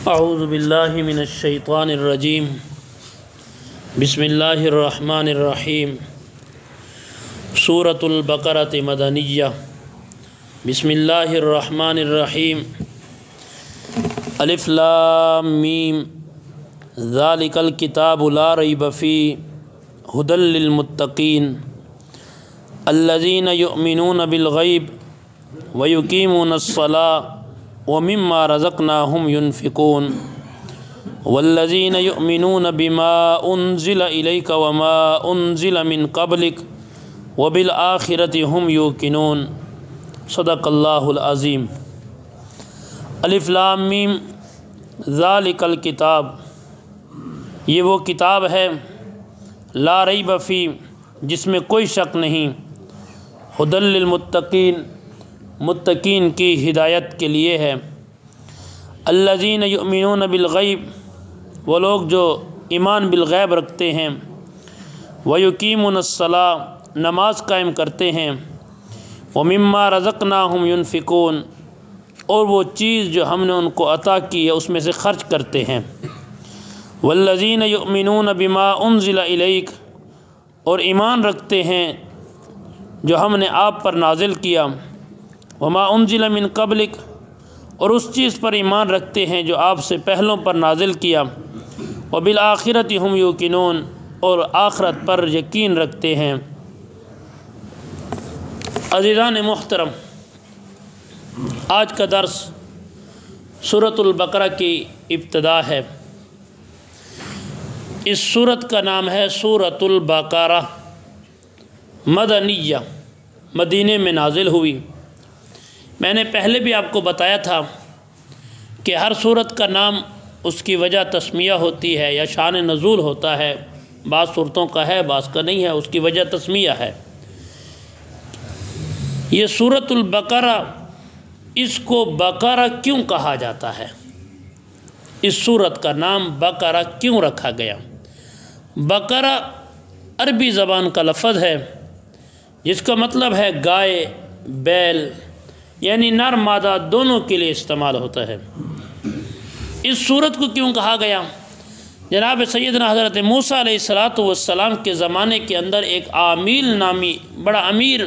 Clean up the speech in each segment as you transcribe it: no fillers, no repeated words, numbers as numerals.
اعوذ باللہ من الشیطان الرجیم بسم اللہ الرحمن الرحیم سورۃ البقرۃ مدنیہ بسم اللہ الرحمن الرحیم الف لام میم ذالک الکتاب لا ریب فیہ ھدی للمتقین الذین یؤمنون بالغیب ویقیمون الصلاۃ ومما رزقناهم ينفقون والذين يؤمنون بما أنزل إليك وما أنزل من قبلك وبالآخرة هم يوقنون صدق اللہ العظیم۔ الف لام میم ذالک الکتاب، یہ وہ کتاب ہے لا ریب فی، جس میں کوئی شک نہیں، ھدی للمتقین، متقین کی ہدایت کے لیے ہے۔ الذین یؤمنون بالغیب، وہ لوگ جو ایمان بالغیب رکھتے ہیں، ویقیمون الصلاۃ، نماز قائم کرتے ہیں، ومما رزقناہم ینفقون، اور وہ چیز جو ہم نے ان کو عطا کی ہے اس میں سے خرچ کرتے ہیں۔ والذین یؤمنون بما انزل الیک، اور ایمان رکھتے ہیں جو ہم نے آپ پر نازل کیا، وما انزل من قبلک، اور اس چیز پر ایمان رکھتے ہیں جو آپ سے پہلوں پر نازل کیا، وبالآخرۃ ہم یوقنون، اور آخرت پر یقین رکھتے ہیں۔ عزیزان محترم، آج کا درس سورۃ البقرہ کی ابتدا ہے۔ اس سورت کا نام ہے سورۃ البقرہ، مدنیہ، مدینے میں نازل ہوئی۔ میں نے پہلے بھی آپ کو بتایا تھا کہ ہر سورت کا نام اس کی وجہ تسمیہ ہوتی ہے یا شان نزول ہوتا ہے، بعض صورتوں کا ہے بعض کا نہیں ہے، اس کی وجہ تسمیہ ہے۔ یہ سورۃ البقرہ، اس کو بقرہ کیوں کہا جاتا ہے؟ اس سورت کا نام بقرہ کیوں رکھا گیا؟ بقرہ عربی زبان کا لفظ ہے جس کا مطلب ہے گائے، بیل، یعنی نر مادہ دونوں کے لیے استعمال ہوتا ہے۔ اس سورت کو کیوں کہا گیا؟ جناب سیدنا حضرت موسیٰ علیہ السلام کے زمانے کے اندر ایک عامیل نامی بڑا امیر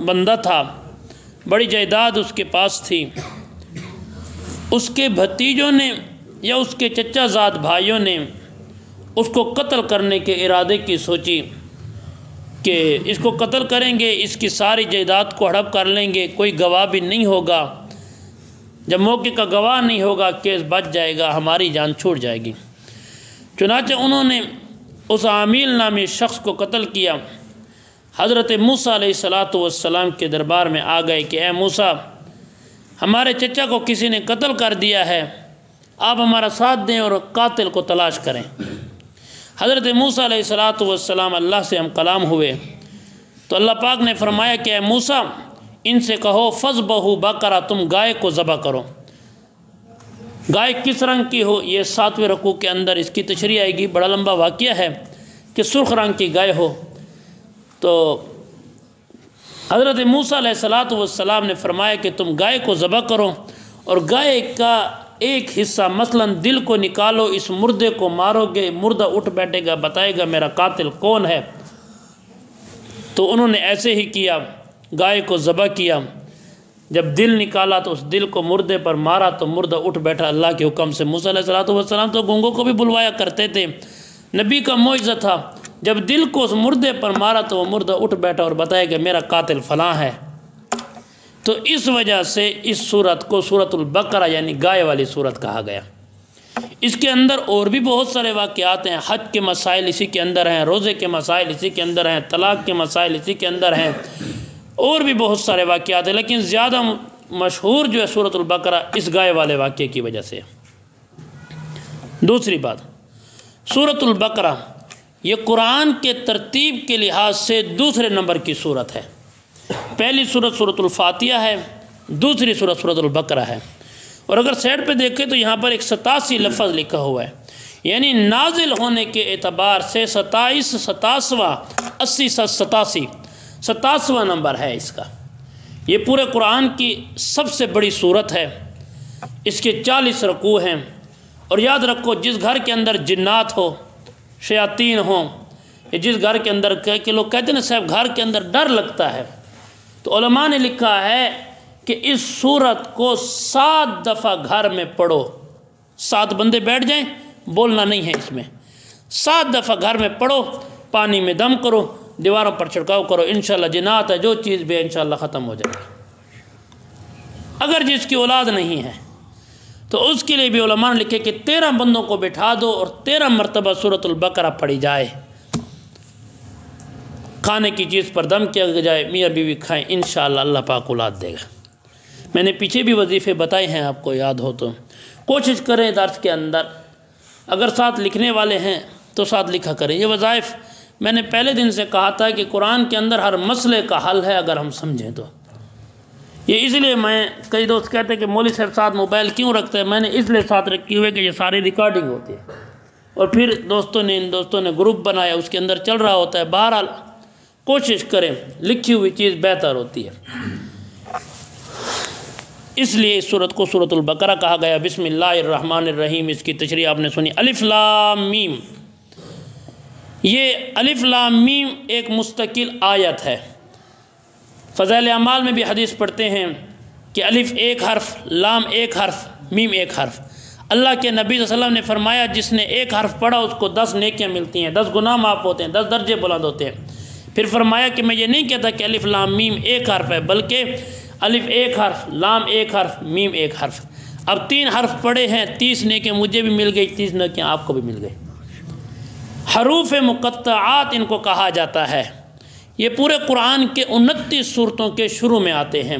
بندہ تھا، بڑی جائیداد اس کے پاس تھی۔ اس کے بھتیجوں نے یا اس کے چچا زاد بھائیوں نے اس کو قتل کرنے کے ارادے کی سوچی کہ اس کو قتل کریں گے، اس کی ساری جائیداد کو ہڑپ کر لیں گے، کوئی گواہ بھی نہیں ہوگا، جب موقع کا گواہ نہیں ہوگا کیس بچ جائے گا، ہماری جان چھوٹ جائے گی۔ چنانچہ انہوں نے اس عامیل نامی شخص کو قتل کیا۔ حضرت موسیٰ علیہ السلام کے دربار میں آ گئے کہ اے موسیٰ، ہمارے چچا کو کسی نے قتل کر دیا ہے، آپ ہمارا ساتھ دیں اور قاتل کو تلاش کریں۔ حضرت موسیٰ علیہ السلام اللہ سے ہم کلام ہوئے تو اللہ پاک نے فرمایا کہ اے موسیٰ، ان سے کہو فذبحوا بقرہ، تم گائے کو ذبح کرو۔ گائے کس رنگ کی ہو، یہ 7ویں رکوع کے اندر اس کی تشریح آئے گی، بڑا لمبا واقعہ ہے کہ سرخ رنگ کی گائے ہو۔ تو حضرت موسیٰ علیہ السلام نے فرمایا کہ تم گائے کو ذبح کرو، اور گائے کا ایک حصہ مثلاً دل کو نکالو، اس مردے کو مارو گے، مردہ اٹھ بیٹھے گا، بتائے گا میرا قاتل کون ہے۔ تو انہوں نے ایسے ہی کیا، گائے کو ذبح کیا۔ جب دل نکالا تو اس دل کو مردے پر مارا تو مردہ اٹھ بیٹھا اللہ کے حکم سے۔ موسیٰ علیہ السلام تو گونگوں کو بھی بلوایا کرتے تھے، نبی کا معجزہ تھا، جب دل کو اس مردے پر مارا تو وہ مردہ اٹھ بیٹھا اور بتایا کہ میرا قاتل فلاں ہے۔ تو اس وجہ سے اس سورت کو سورۃ البقرہ یعنی گائے والی سورت کہا گیا۔ اس کے اندر اور بھی بہت سارے واقعات ہیں، حج کے مسائل اسی کے اندر ہیں، روزے کے مسائل اسی کے اندر ہیں، طلاق کے مسائل اسی کے اندر ہیں، اور بھی بہت سارے واقعات ہیں، لیکن زیادہ مشہور جو ہے سورۃ البقرہ اس گائے والے واقعے کی وجہ سے۔ دوسری بات، سورۃ البقرہ یہ قرآن کے ترتیب کے لحاظ سے دوسرے نمبر کی سورت ہے۔ پہلی سورت سورۃ الفاتحہ ہے، دوسری سورت سورۃ البقرہ ہے۔ اور اگر سائڈ پہ دیکھیں تو یہاں پر ایک 87 لفظ لکھا ہوا ہے، یعنی نازل ہونے کے اعتبار سے 27، 87واں، 80، 87، 87واں نمبر ہے اس کا۔ یہ پورے قرآن کی سب سے بڑی سورت ہے، اس کے 40 رکوع ہیں، اور یاد رکھو جس گھر کے اندر جنات ہو، شیاطین ہوں، یا جس گھر کے اندر کہ لوگ کہتے ہیں نا صاحب گھر کے اندر ڈر لگتا ہے، تو علماء نے لکھا ہے کہ اس سورت کو 7 دفعہ گھر میں پڑھو، 7 بندے بیٹھ جائیں، بولنا نہیں ہے اس میں، 7 دفعہ گھر میں پڑھو، پانی میں دم کرو، دیواروں پر چھڑکاؤ کرو، انشاءاللہ جنات ہے جو چیز بھی انشاءاللہ ختم ہو جائے گی۔ اگر جس کی اولاد نہیں ہے تو اس کے لیے بھی علماء نے لکھے کہ 13 بندوں کو بٹھا دو اور 13 مرتبہ سورۃ البقرہ پڑھی جائے، کھانے کی چیز پر دم کیا جائے، میاں بیوی کھائیں، انشاءاللہ اللہ پاک اولاد دے گا۔ میں نے پیچھے بھی وظیفے بتائے ہیں، آپ کو یاد ہو تو کوشش کریں درس کے اندر، اگر ساتھ لکھنے والے ہیں تو ساتھ لکھا کریں۔ یہ وظائف میں نے پہلے دن سے کہا تھا کہ قرآن کے اندر ہر مسئلے کا حل ہے اگر ہم سمجھیں تو۔ یہ اس لیے میں کئی دوست کہتے ہیں کہ مولوی صاحب ساتھ موبائل کیوں رکھتے ہیں، میں نے اس لیے ساتھ رکھی ہوئے کہ یہ ساری ریکارڈنگ ہوتی ہے اور پھر ان دوستوں نے گروپ بنایا، اس کے اندر چل رہا ہوتا ہے۔ بہرحال کوشش کریں، لکھی ہوئی چیز بہتر ہوتی ہے، اس لیے اس سورت کو سورۃ البقرہ کہا گیا۔ بسم اللہ الرحمن الرحیم، اس کی تشریح آپ نے سنی، الف لام میم۔ یہ الف لام میم ایک مستقل آیت ہے۔ فضائل اعمال میں بھی حدیث پڑھتے ہیں کہ الف ایک حرف، لام ایک حرف، میم ایک حرف۔ اللہ کے نبی صلی اللہ علیہ وسلم نے فرمایا جس نے ایک حرف پڑھا اس کو 10 نیکیاں ملتی ہیں، 10 گناہ معاف ہوتے ہیں، 10 درجے بلند ہوتے ہیں۔ پھر فرمایا کہ میں یہ نہیں کہتا کہ الف لام میم ایک حرف ہے، بلکہ الف ایک حرف، لام ایک حرف، میم ایک حرف۔ اب 3 حرف پڑھے ہیں، 30 نیکیاں مجھے بھی مل گئی، 30 نیکیاں آپ کو بھی مل گئی۔ حروف مقطعات ان کو کہا جاتا ہے۔ یہ پورے قرآن کے 29 سورتوں کے شروع میں آتے ہیں۔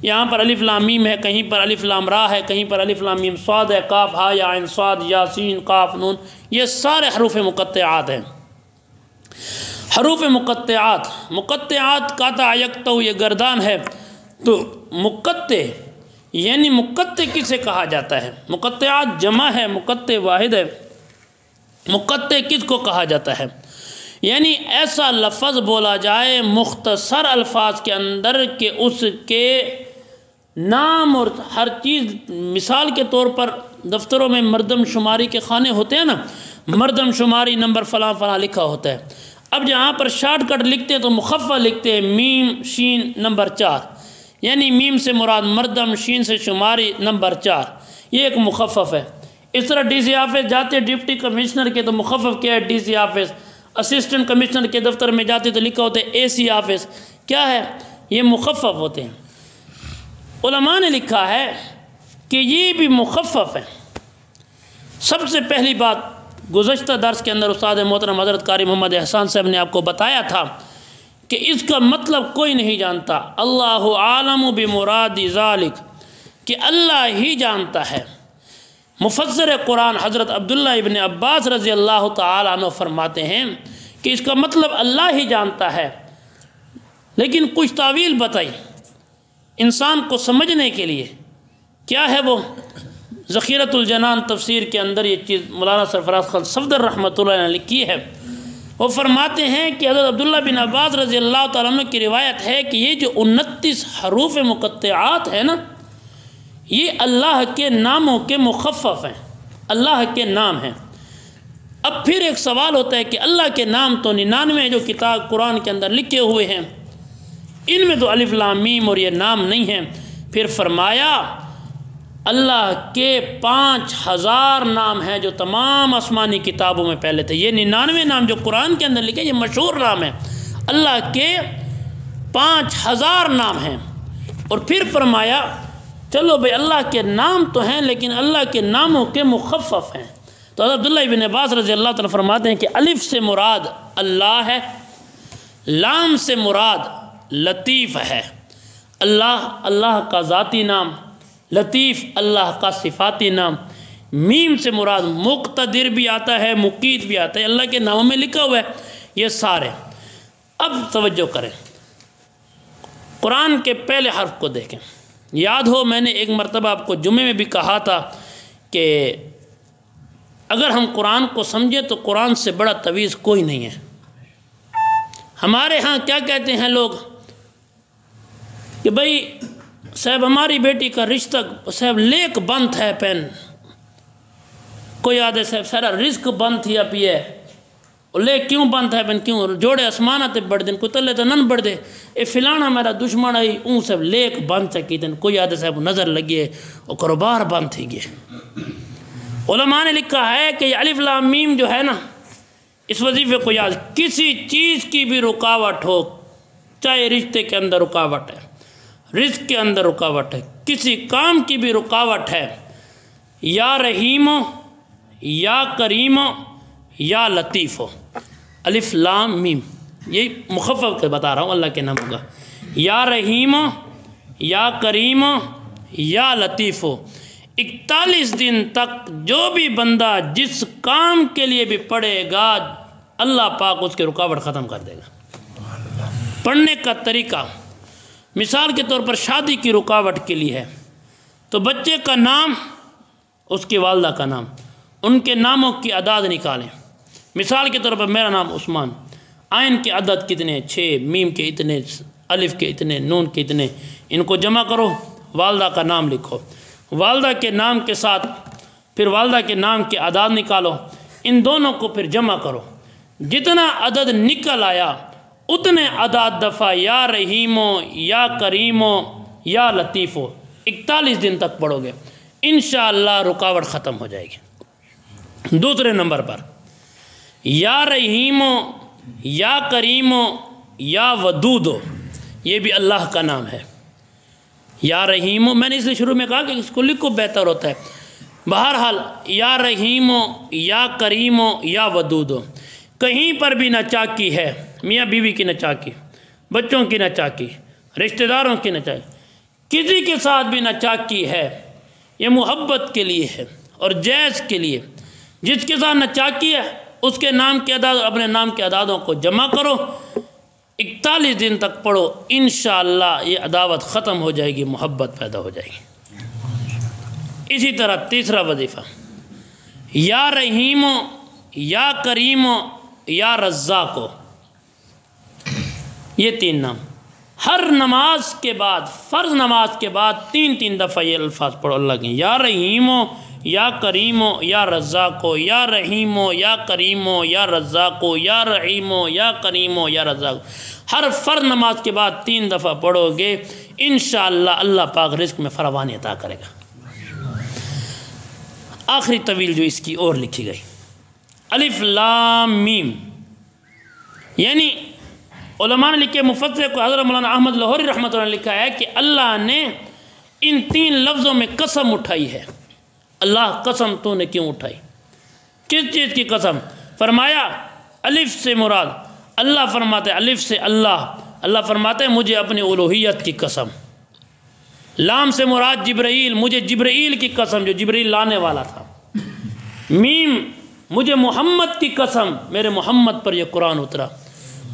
یہاں پر الف لام میم ہے، کہیں پر الف لام را ہے، کہیں پر الف لام میم صاد ہے، کاف ہا یا عین صاد یاسین قاف نون، یہ سارے حروف مقطعات ہیں۔ حروف مقطعات، مقطعات قاطع یقطع، یہ گردان ہے، تو مقطع یعنی مقطع کسے کہا جاتا ہے؟ مقطعات جمع ہے، مقطع واحد ہے۔ مقطع کس کو کہا جاتا ہے؟ یعنی ایسا لفظ بولا جائے مختصر الفاظ کے اندر کہ اس کے نام اور ہر چیز، مثال کے طور پر دفتروں میں مردم شماری کے خانے ہوتے ہیں نا، مردم شماری نمبر فلاں فلاں لکھا ہوتا ہے۔ اب جہاں پر شارٹ کٹ لکھتے ہیں تو مخفف لکھتے ہیں، میم شین نمبر 4، یعنی میم سے مراد مردم، شین سے شماری نمبر 4، یہ ایک مخفف ہے۔ اس طرح ڈی سی آفس جاتے ڈپٹی کمشنر کے تو مخفف کیا ہے؟ D C office. Assistant commissioner کے دفتر میں جاتے تو لکھا ہوتا ہے اے سی آفس، کیا ہے؟ یہ مخفف ہوتے ہیں۔ علماء نے لکھا ہے کہ یہ بھی مخفف ہے۔ سب سے پہلی بات گزشتہ درس کے اندر استاد محترم حضرت قاری محمد احسان صاحب نے آپ کو بتایا تھا کہ اس کا مطلب کوئی نہیں جانتا، اللہ عالم بمراد ذالک، کہ اللہ ہی جانتا ہے۔ مفسر قرآن حضرت عبداللہ ابن عباس رضی اللہ تعالیٰ عنہ فرماتے ہیں کہ اس کا مطلب اللہ ہی جانتا ہے، لیکن کچھ تعویل بتائی انسان کو سمجھنے کے لیے۔ کیا ہے وہ؟ ذخیرۃ الجنان تفسیر کے اندر یہ چیز مولانا سرفراز خان صفدر رحمۃ اللہ نے لکھی ہے۔ وہ فرماتے ہیں کہ حضرت عبداللہ بن عباس رضی اللہ تعالیٰ عنہ کی روایت ہے کہ یہ جو 29 حروف مقطعات ہیں نا، یہ اللہ کے ناموں کے مخفف ہیں، اللہ کے نام ہیں۔ اب پھر ایک سوال ہوتا ہے کہ اللہ کے نام تو 99 ہیں جو کتاب قرآن کے اندر لکھے ہوئے ہیں، ان میں تو الف لام میم اور یہ نام نہیں ہیں۔ پھر فرمایا اللہ کے 5000 نام ہیں جو تمام آسمانی کتابوں میں پہلے تھے۔ یہ 99 نام جو قرآن کے اندر لکھے، یہ مشہور نام ہیں، اللہ کے 5000 نام ہیں۔ اور پھر فرمایا چلو بھئی اللہ کے نام تو ہیں لیکن اللہ کے ناموں کے مخفف ہیں۔ تو حضرت عبداللہ ابن عباس رضی اللہ تعالیٰ فرماتے ہیں کہ الف سے مراد اللہ ہے، لام سے مراد لطیف ہے۔ اللہ کا ذاتی نام، لطیف اللہ کا صفاتی نام۔ میم سے مراد مقتدر بھی آتا ہے، مقیت بھی آتا ہے، اللہ کے ناموں میں لکھا ہوا ہے یہ سارے۔ اب توجہ کریں، قرآن کے پہلے حرف کو دیکھیں۔ یاد ہو میں نے ایک مرتبہ آپ کو جمعے میں بھی کہا تھا کہ اگر ہم قرآن کو سمجھیں تو قرآن سے بڑا تعویذ کوئی نہیں ہے۔ ہمارے ہاں کیا کہتے ہیں لوگ کہ بھئی صاحب ہماری بیٹی کا رشتہ صاحب لیک بند ہے پین، کوئی آدھے صاحب سارا رزق بند تھی اب یہ لے کیوں بند ہے بن کیوں جوڑے آسمانہ تے بڑھ دن کوئی تلے تے نن بڑھ دے اے فلانا میرا دشمن آئی اون صاحب لیک بند چکی دن کوئی آدھے صاحب نظر لگیے اور کاروبار بند تھی گئے۔ علماء نے لکھا ہے کہ یہ الف لام میم جو ہے نا اس وظیفے کو یاد، کسی چیز کی بھی رکاوٹ ہو، چاہے رشتے کے اندر رکاوٹ ہے، رزق کے اندر رکاوٹ ہے، کسی کام کی بھی رکاوٹ ہے، یا رحیم ہو یا کریم ہو یا لطیف ہو، الف لام میم یہ مخفف کے بتا رہا ہوں، اللہ کے نام ہوگا، یا رحیم ہو یا کریم ہو یا لطیف ہو، 41 دن تک جو بھی بندہ جس کام کے لیے بھی پڑھے گا اللہ پاک اس کے رکاوٹ ختم کر دے گا۔ پڑھنے کا طریقہ مثال کے طور پر شادی کی رکاوٹ کے لیے ہے تو بچے کا نام، اس کی والدہ کا نام، ان کے ناموں کی اعداد نکالیں۔ مثال کے طور پر میرا نام عثمان، عین کے عدد کتنے، 6، میم کے اتنے، الف کے اتنے، نون کے اتنے، ان کو جمع کرو، والدہ کا نام لکھو، والدہ کے نام کے ساتھ پھر والدہ کے نام کے اعداد نکالو، ان دونوں کو پھر جمع کرو، جتنا عدد نکل آیا اتنے عدد دفعہ یا رحیم ہو یا کریم ہو یا لطیف ہو 41 دن تک پڑھو گے، انشاءاللہ رکاوٹ ختم ہو جائے گی۔ دوسرے نمبر پر یا رحیم ہو یا کریم ہو یا ودود ہو، یہ بھی اللہ کا نام ہے۔ یا رحیم ہو میں نے اس لیے شروع میں کہا کہ اس کو لکھو بہتر ہوتا ہے، بہرحال یا رحیم ہو یا کریم ہو یا ودود ہو، کہیں پر بھی نہ چاکی ہے، میاں بیوی کی نہ چاکی، بچوں کی نہ چاکی، رشتہ داروں کی نہ چاکی، کسی کے ساتھ بھی نہ چاکی ہے، یہ محبت کے لیے ہے اور جیز کے لیے، جس کے ساتھ نہ چاکی ہے اس کے نام کے اعداد اپنے نام کے اعدادوں کو جمع کرو، 41 دن تک پڑھو، انشاءاللہ یہ عداوت ختم ہو جائے گی، محبت پیدا ہو جائے گی۔ اسی طرح تیسرا وظیفہ یا رحیم ہو یا کریم ہو یا رزاق ہو، یہ 3 نام ہر نماز کے بعد، فرض نماز کے بعد 3 دفعہ یہ الفاظ پڑھو اللہ کے، یا رحیم ہو یا کریم ہو یا رزاق ہو، یا رحیم ہو یا کریم ہو یا رزاق ہو، یا رحیم ہو یا کریم ہو یا رزاق ہو، ہر فرض نماز کے بعد 3 دفعہ پڑھو گے، انشاءاللہ اللہ پاک رزق میں فراوانی عطا کرے گا۔ آخری طویل جو اس کی اور لکھی گئی الف لام میم، یعنی علماء نے لکھے، مفسر کو حضرت مولانا احمد لاہوری رحمۃ اللہ نے لکھا ہے کہ اللہ نے ان 3 لفظوں میں قسم اٹھائی ہے۔ اللہ قسم تو نے کیوں اٹھائی، کس چیز کی قسم؟ فرمایا الف سے مراد، اللہ فرماتے ہیں الف سے اللہ فرماتے ہیں مجھے اپنی الوہیت کی قسم، لام سے مراد جبرائیل، مجھے جبرائیل کی قسم جو جبرائیل لانے والا تھا، میم مجھے محمد کی قسم، میرے محمد پر یہ قرآن اترا۔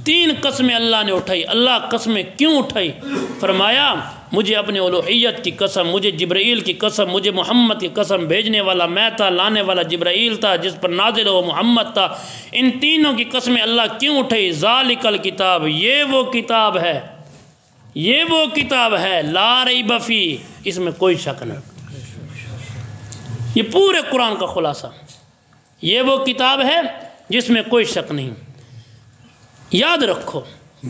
3 قسمیں اللہ نے اٹھائی۔ اللہ قسمیں کیوں اٹھائی؟ فرمایا مجھے اپنے الوہیت کی قسم، مجھے جبرائیل کی قسم، مجھے محمد کی قسم، بھیجنے والا میں تھا، لانے والا جبرائیل تھا، جس پر نازل وہ محمد تھا، ان تینوں کی قسمیں اللہ کیوں اٹھائی؟ ذالک الکتاب، یہ وہ کتاب ہے، یہ وہ کتاب ہے، لا ریب فیہ، اس میں کوئی شک نہیں۔ یہ پورے قرآن کا خلاصہ، یہ وہ کتاب ہے جس میں کوئی شک نہیں۔ یاد رکھو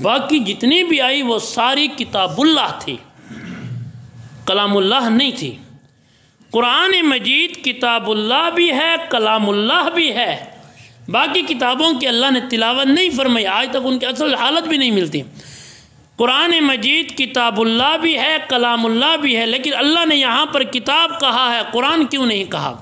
باقی جتنی بھی آئی وہ ساری کتاب اللہ تھی، کلام اللہ نہیں تھی۔ قرآن مجید کتاب اللہ بھی ہے، کلام اللہ بھی ہے، باقی کتابوں کی اللہ نے تلاوت نہیں فرمائی، آج تک ان کی اصل حالت بھی نہیں ملتی۔ قرآن مجید کتاب اللہ بھی ہے، کلام اللہ بھی ہے، لیکن اللہ نے یہاں پر کتاب کہا ہے، قرآن کیوں نہیں کہا؟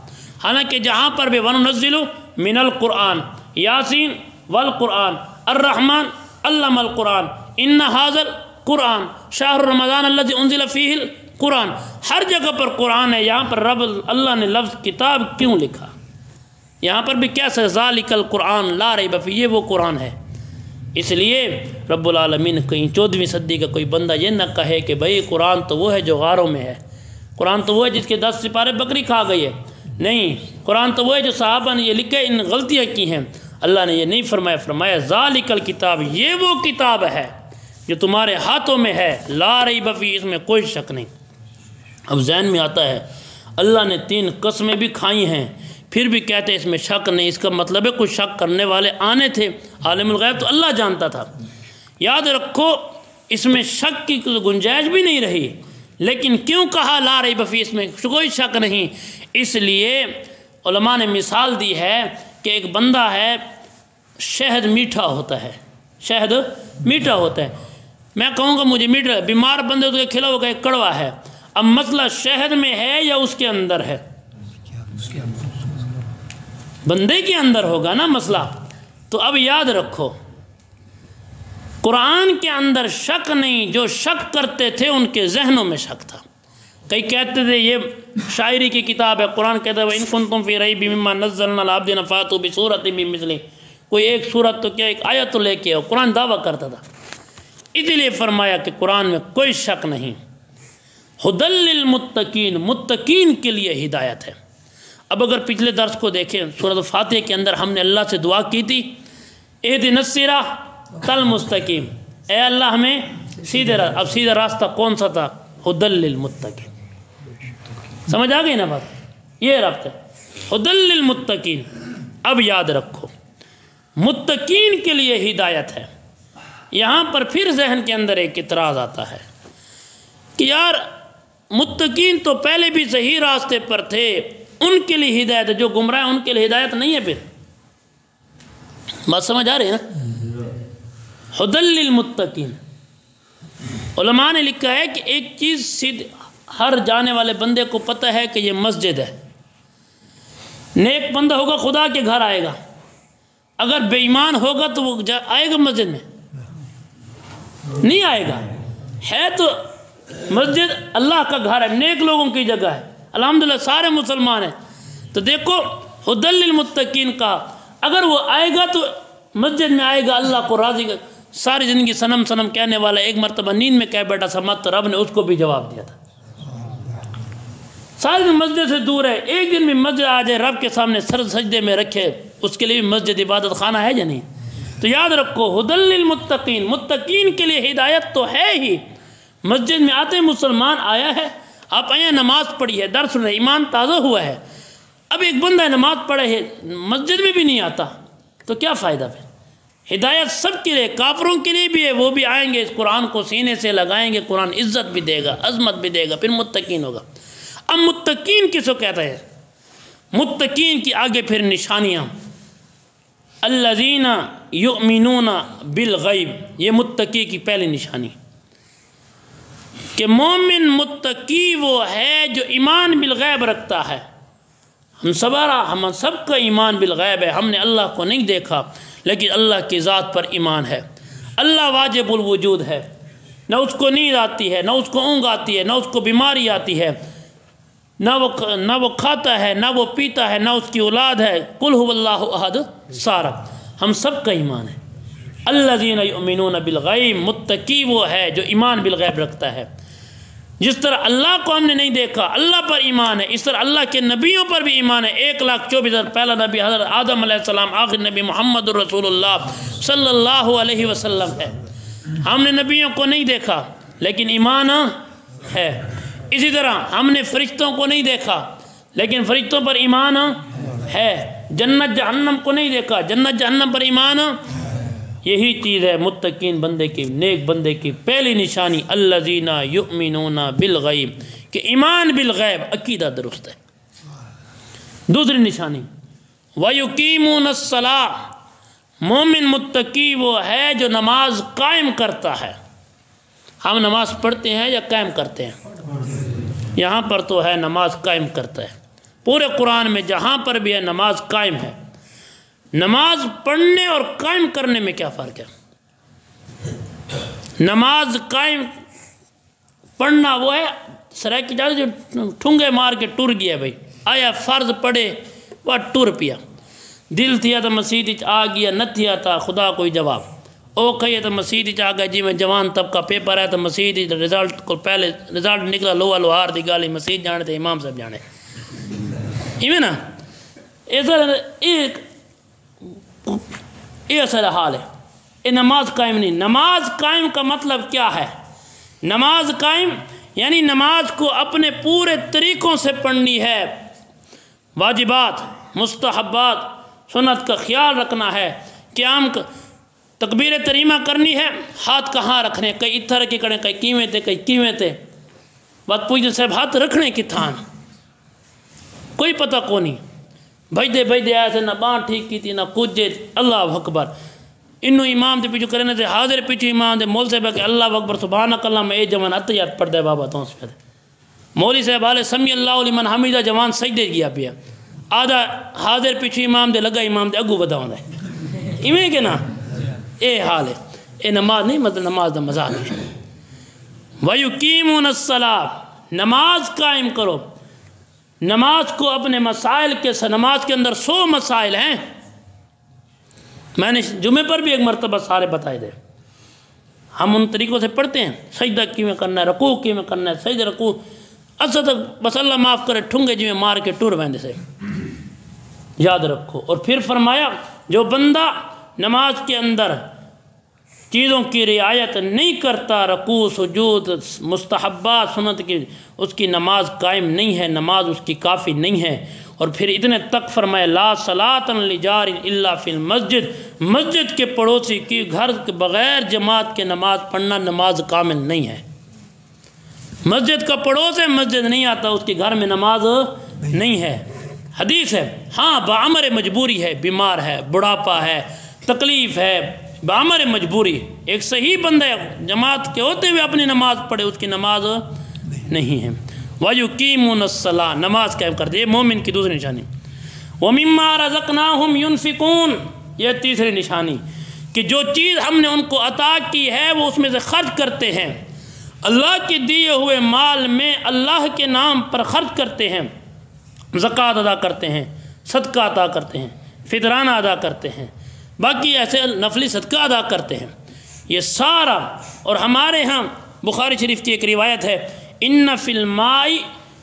حالانکہ جہاں پر بھی وَنُنَزِّلُ مِنَ الْقُرْآنِ، یاسین والقرآن، الرحمن علم القرآن، ان ھذا القرآن شہر رمضان الذی انزل فیہ القرآن، ہر جگہ پر قرآن ہے، یہاں پر رب اللہ نے لفظ کتاب کیوں لکھا؟ یہاں پر بھی کیسے ذالک القرآن لا ریب فیہ، یہ وہ قرآن ہے۔ اس لیے رب العالمین کہیں 14ویں صدی کا کوئی بندہ یہ نہ کہے کہ بھئی قرآن تو وہ ہے جو غاروں میں ہے، قرآن تو وہ ہے جس کے 10 سپارے بکری کھا گئی ہے، نہیں، قرآن تو وہ ہے جو صحابہ نے یہ لکھا ہے، ان غلطیاں کی ہیں، اللہ نے یہ نہیں فرمایا، فرمایا ذالک الکتاب، یہ وہ کتاب ہے جو تمہارے ہاتھوں میں ہے، لا ریب فیہ، اس میں کوئی شک نہیں۔ اب ذہن میں آتا ہے اللہ نے 3 قسمیں بھی کھائی ہیں، پھر بھی کہتے اس میں شک نہیں، اس کا مطلب ہے کچھ شک کرنے والے آنے تھے، عالم الغیب تو اللہ جانتا تھا۔ یاد رکھو اس میں شک کی گنجائش بھی نہیں رہی، لیکن کیوں کہا لا ریب فیہ، اس میں کوئی شک نہیں، اس لیے علماء نے مثال دی ہے کہ ایک بندہ ہے، شہد میٹھا ہوتا ہے، شہد میٹھا ہوتا ہے، میں کہوں گا مجھے میٹھا، بیمار بندے تو کھلاؤ گا ایک کڑوا ہے، اب مسئلہ شہد میں ہے یا اس کے اندر ہے؟ بندے کے اندر ہوگا نا مسئلہ۔ تو اب یاد رکھو قرآن کے اندر شک نہیں، جو شک کرتے تھے ان کے ذہنوں میں شک تھا۔ کئی کہتے تھے یہ شاعری کی کتاب ہے، قرآن کہتا ہے وَإِن كُنتُمْ فِي رَيْبٍ مِّمَّا نَزَّلْنَا عَلَىٰ عَبْدِنَا فَأْتُوا بِسُورَةٍ مِّن مِّثْلِهِ، کوئی ایک سورت تو کیا ایک آیت تو لے کے آؤ، قرآن دعویٰ کرتا تھا۔ اسی لیے فرمایا کہ قرآن میں کوئی شک نہیں، ہدی للمتقین، متقین کے لیے ہدایت ہے۔ اب اگر پچھلے درس کو دیکھیں سورۃ فاتحہ کے اندر ہم نے اللہ سے دعا کی تھی اہدنا الصراط المستقیم، اے اللہ ہمیں سیدھے راستہ، اب سیدھا راستہ کون سا تھا؟ ہدی للمتقین، سمجھ آ گئی نا بات؟ یہ ربط ہے، ہدی للمتقین۔ اب یاد رکھو متقین کے لیے ہدایت ہے۔ یہاں پر پھر ذہن کے اندر ایک اعتراض آتا ہے کہ یار متقین تو پہلے بھی صحیح راستے پر تھے، ان کے لیے ہدایت ہے، جو گمراہ ہیں ان کے لیے ہدایت نہیں ہے۔ پھر بات سمجھ آ رہی ہے نا؟ ہدی للمتقین، علماء نے لکھا ہے کہ ایک چیز ہر جانے والے بندے کو پتہ ہے کہ یہ مسجد ہے، نیک بندہ ہوگا خدا کے گھر آئے گا، اگر بے ایمان ہوگا تو وہ آئے گا مسجد میں؟ نہیں آئے گا۔ ہے تو مسجد اللہ کا گھر ہے، نیک لوگوں کی جگہ ہے، الحمدللہ سارے مسلمان ہیں۔ تو دیکھو ہدی للمتقین کا، اگر وہ آئے گا تو مسجد میں آئے گا، اللہ کو راضی کر۔ ساری زندگی صنم صنم کہنے والا ایک مرتبہ نیند میں کہہ بیٹھا سمت، رب نے اس کو بھی جواب دیا تھا۔ سارے دن مسجد سے دور ہے، ایک دن بھی مسجد آ جائے رب کے سامنے سر سجدے میں رکھے، اس کے لیے بھی مسجد عبادت خانہ ہے یا نہیں؟ تو یاد رکھو ہدی للمتقین، متقین کے لیے ہدایت تو ہے ہی۔ مسجد میں آتے مسلمان آیا ہے، آپ آئے نماز پڑھی ہے، درس سنے، ایمان تازہ ہوا ہے، اب ایک بندہ نماز پڑھے ہے مسجد میں بھی نہیں آتا تو کیا فائدہ پھر؟ ہدایت سب کے لیے، کافروں کے لیے بھی ہے، وہ بھی آئیں گے اس قرآن کو سینے سے لگائیں گے، قرآن عزت بھی دے گا، عظمت بھی دے گا، پھر متقین ہوگا۔ اب متقین کس کو کہتا ہے؟ متقین کی آگے پھر نشانیاں، الذین یؤمنون بالغیب، یہ متقی کی پہلی نشانی کہ مومن متقی وہ ہے جو ایمان بالغیب رکھتا ہے۔ ہم سب کا ایمان بالغیب ہے، ہم نے اللہ کو نہیں دیکھا لیکن اللہ کی ذات پر ایمان ہے۔ اللہ واجب الوجود ہے، نہ اس کو نیند آتی ہے، نہ اس کو اونگ آتی ہے، نہ اس کو بیماری آتی ہے، نہ وہ کھاتا ہے، نہ وہ پیتا ہے، نہ اس کی اولاد ہے، قل هو اللہ احد سارا، ہم سب کا ایمان ہے۔ الذین یؤمنون بالغیب، متقی وہ ہے جو ایمان بالغیب رکھتا ہے۔ جس طرح اللہ کو ہم نے نہیں دیکھا، اللہ پر ایمان ہے، اس طرح اللہ کے نبیوں پر بھی ایمان ہے۔ 1,24,000 پہلا نبی حضرت آدم علیہ السلام، آخر نبی محمد الرسول اللہ صلی اللہ علیہ وسلم ہے۔ ہم نے نبیوں کو نہیں دیکھا لیکن ایمان ہے۔ اسی طرح ہم نے فرشتوں کو نہیں دیکھا لیکن فرشتوں پر ایمان ہے۔ جنت جہنم کو نہیں دیکھا، جنت جہنم پر ایمان۔ یہی چیز ہے متقین بندے کی، نیک بندے کی پہلی نشانی، الذین یؤمنون بالغیب، کہ ایمان بالغیب، عقیدہ درست ہے۔ دوسری نشانی وَيُقِيمُونَ الصَّلَاةَ، مومن متقی وہ ہے جو نماز قائم کرتا ہے۔ ہم نماز پڑھتے ہیں یا قائم کرتے ہیں؟ یہاں پر تو ہے نماز قائم کرتا ہے، پورے قرآن میں جہاں پر بھی ہے نماز قائم ہے۔ نماز پڑھنے اور قائم کرنے میں کیا فرق ہے؟ نماز قائم پڑھنا وہ ہے سرائکی جاتے جو ٹھنگے مار کے ٹر گیا، بھائی آیا فرض پڑھے وہ ٹر پیا، دل تھیا تو مسیح آ گیا، نہ تھیا تھا خدا کوئی جواب، او کہیے تو مسیح آ گیا جی میں جوان طبقہ پیپر ہے تو مسیح رزلٹ کو پہلے رزلٹ نکلا لوہا لوہار دی گالی، مسیح جانے تھے امام صاحب جانے، ایویں نا یہ اصل حال ہے۔ یہ نماز قائم نہیں۔ نماز قائم کا مطلب کیا ہے؟ نماز قائم یعنی نماز کو اپنے پورے طریقوں سے پڑھنی ہے، واجبات مستحبات سنت کا خیال رکھنا ہے۔ قیام تکبیر تریمہ کرنی ہے، ہاتھ کہاں رکھنے، کئی اتھر کے کڑے، کئی کیویں تے، کئی کیویں تے، بات پوچھتے صاحب ہاتھ رکھنے کی تھان کوئی پتہ کو نہیں، بھجدے آئے تھے، نہ بان ٹھیک کی تھی، نہ کچھ، اللہ اکبر۔ انہوں امام دے پیچھو کرنے تھے، حاضر پیچھو امام دے مول صاحب کہ اللہ اکبر سبحانک اللہ میں اے جوان اتیات پڑھ دے بابا تو اس پہ مولی صاحب آلے سمی اللہ لمن حمیدہ جوان سجدے گیا پیا، آدھا حاضر پیچھو امام دے لگا، امام دے اگو بداؤں دے، ایمیں کہ نا اے حال ہے، اے نماز نہیں، مطلب نماز دا مزاق ہے۔ وَيُقِيمُونَ الصَّلَاةَ، نماز قائم کرو، نماز کو اپنے مسائل کے ساتھ، نماز کے اندر 100 مسائل ہیں، میں نے جمعے پر بھی ایک مرتبہ سارے بتائے دے، ہم ان طریقوں سے پڑھتے ہیں، سجدہ کیوں کرنا ہے، رکوع کیوں کرنا ہے، سجدہ رکوع اصل تک بس اللہ معاف کرے ٹھنگے جی میں مار کے ٹور ویندے سے یاد رکھو۔ اور پھر فرمایا جو بندہ نماز کے اندر چیزوں کی رعایت نہیں کرتا، رکوع سجود مستحبات سنت کی، اس کی نماز قائم نہیں ہے، نماز اس کی کافی نہیں ہے۔ اور پھر اتنے تک فرمایا لا صلاۃ لجار الا فی المسجد، مسجد کے پڑوسی کی گھر کے بغیر جماعت کے نماز پڑھنا نماز کامل نہیں ہے۔ مسجد کا پڑوس ہے، مسجد نہیں آتا، اس کے گھر میں نماز نہیں ہے۔ حدیث ہے، ہاں بعمر مجبوری ہے، بیمار ہے، بڑھاپا ہے، تکلیف ہے، بعمر مجبوری، ایک صحیح بندہ ہے جماعت کے ہوتے ہوئے اپنی نماز پڑھے، اس کی نماز نہیں ہے۔ وَيُقِيمُونَ الصَّلَاةَ، نماز قائم کر دے، یہ مومن کی دوسری نشانی۔ وَمِمَّا رَزَقْنَاهُمْ يُنْفِقُونَ، یہ تیسری نشانی کہ جو چیز ہم نے ان کو عطا کی ہے وہ اس میں سے خرچ کرتے ہیں، اللہ کے دیے ہوئے مال میں اللہ کے نام پر خرچ کرتے ہیں، زکوٰۃ ادا کرتے ہیں، صدقہ ادا کرتے ہیں، فطرانہ ادا کرتے ہیں، باقی ایسے نفلی صدقہ ادا کرتے ہیں، یہ سارا۔ اور ہمارے ہاں بخاری شریف کی ایک روایت ہے، ان فی الماء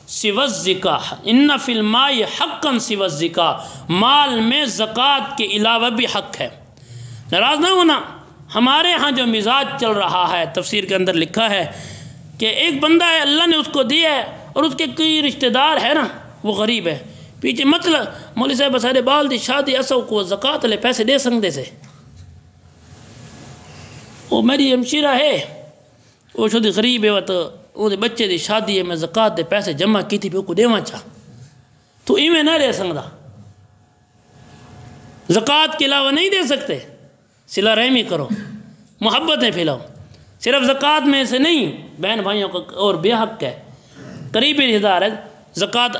سوی الزکاۃ، ان فی الماء حقا سوی الزکاۃ، مال میں زکوٰۃ کے علاوہ بھی حق ہے۔ ناراض نہ ہونا، ہمارے ہاں جو مزاج چل رہا ہے، تفسیر کے اندر لکھا ہے کہ ایک بندہ ہے اللہ نے اس کو دیا ہے اور اس کے کئی رشتہ دار ہے نا وہ غریب ہے، پیچھے مطلب مولوی صاحب بسارے بال دی شادی اسو کو زکوٰۃ لے پیسے دے سکتے سے، وہ میری ہمشیرہ ہے، وہ شدی غریب ہے، وہ تو وہ بچے دی شادی ہے، میں زکوٰۃ دے پیسے جمع کی تھی، وہ کو دیواں چاہ تو ایویں نہ دے سکتا، زکوٰۃ کے علاوہ نہیں دے سکتے، صلہ رحمی کرو، محبتیں پھیلاؤ، صرف زکوٰۃ میں سے نہیں، بہن بھائیوں کا اور بے حق ہے، قریبی رشتہ دار ہے، زکوٰۃ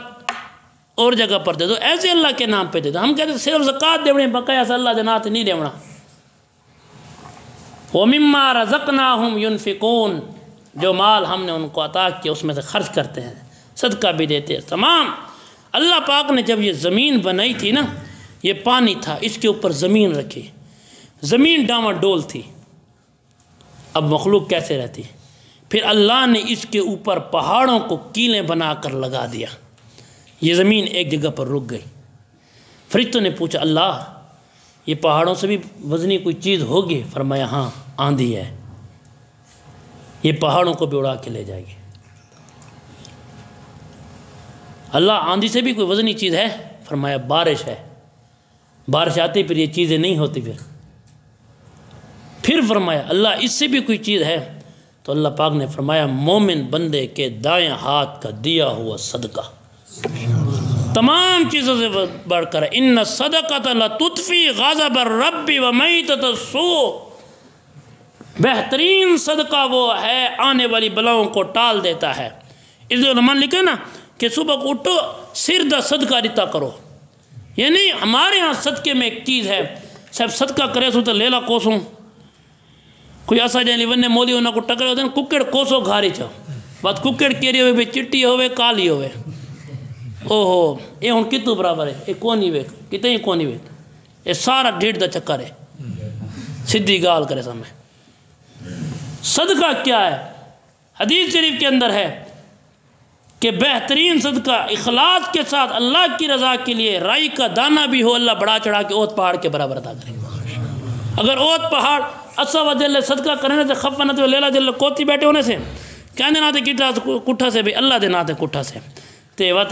اور جگہ پر دے دو، ایسے اللہ کے نام پہ دے دو، ہم کہتے ہیں صرف زکوٰۃ دیونے بقایا سے اللہ دے نام نہیں دیونا۔ وَمِمَّا رَزَقْنَاهُمْ يُنْفِقُونَ، جو مال ہم نے ان کو عطا کیا اس میں سے خرچ کرتے ہیں، صدقہ بھی دیتے ہیں، تمام۔ اللہ پاک نے جب یہ زمین بنائی تھی نا، یہ پانی تھا، اس کے اوپر زمین رکھی، زمین ڈاما ڈول تھی، اب مخلوق کیسے رہتی؟ پھر اللہ نے اس کے اوپر پہاڑوں کو کیلیں بنا کر لگا دیا، یہ زمین ایک جگہ پر رک گئی۔ فرشتوں نے پوچھا اللہ یہ پہاڑوں سے بھی وزنی کوئی چیز ہوگی؟ فرمایا ہاں آندھی ہے، یہ پہاڑوں کو بھی اڑا کے لے جائے گی۔ اللہ آندھی سے بھی کوئی وزنی چیز ہے؟ فرمایا بارش ہے، بارش آتی پھر یہ چیزیں نہیں ہوتی۔ پھر فرمایا اللہ اس سے بھی کوئی چیز ہے؟ تو اللہ پاک نے فرمایا مومن بندے کے دائیں ہاتھ کا دیا ہوا صدقہ، تمام چیزوں سے بڑھ کر، ان الصدقۃ لتطفی غضب الرب ومیتۃ السوء، بہترین صدقہ وہ ہے آنے والی بلاؤں کو ٹال دیتا ہے۔ اس لیے علماء نے لکھا نا کہ صبح کو اٹھو سر دا صدقہ دیتا کرو، یعنی ہمارے ہاں صدقے میں ایک چیز ہے، صاحب صدقہ کرے سو تو لیلا کوسوں، کوئی ایسا جائے ون مولی انہوں کو ٹکرے ہوتے ہیں ککڑ کوسو گھاری چاہو، بات ککڑ کیری ہوئے بھی چٹی ہوئے کالی ہوئے، اوہو یہ ہوں کتوں برابر ہے، یہ کونی ویک کتنے ہی کونی ویک، یہ سارا ڈھیٹ دا چکر ہے، سدھی گال کرے سامنے۔ صدقہ کیا ہے؟ حدیث شریف کے اندر ہے کہ بہترین صدقہ اخلاص کے ساتھ اللہ کی رضا کے لیے، رائی کا دانہ بھی ہو اللہ بڑا چڑھا کے اوت پہاڑ کے برابر عطا کرے۔ اگر اوت پہاڑ اسا وجل صدقہ کرنے سے خفا نہ تو لیلا جل کوتی بیٹھے ہونے سے کہنے نہ تے کٹھا سے بھی اللہ دے نہ تے کٹھا سے تے وقت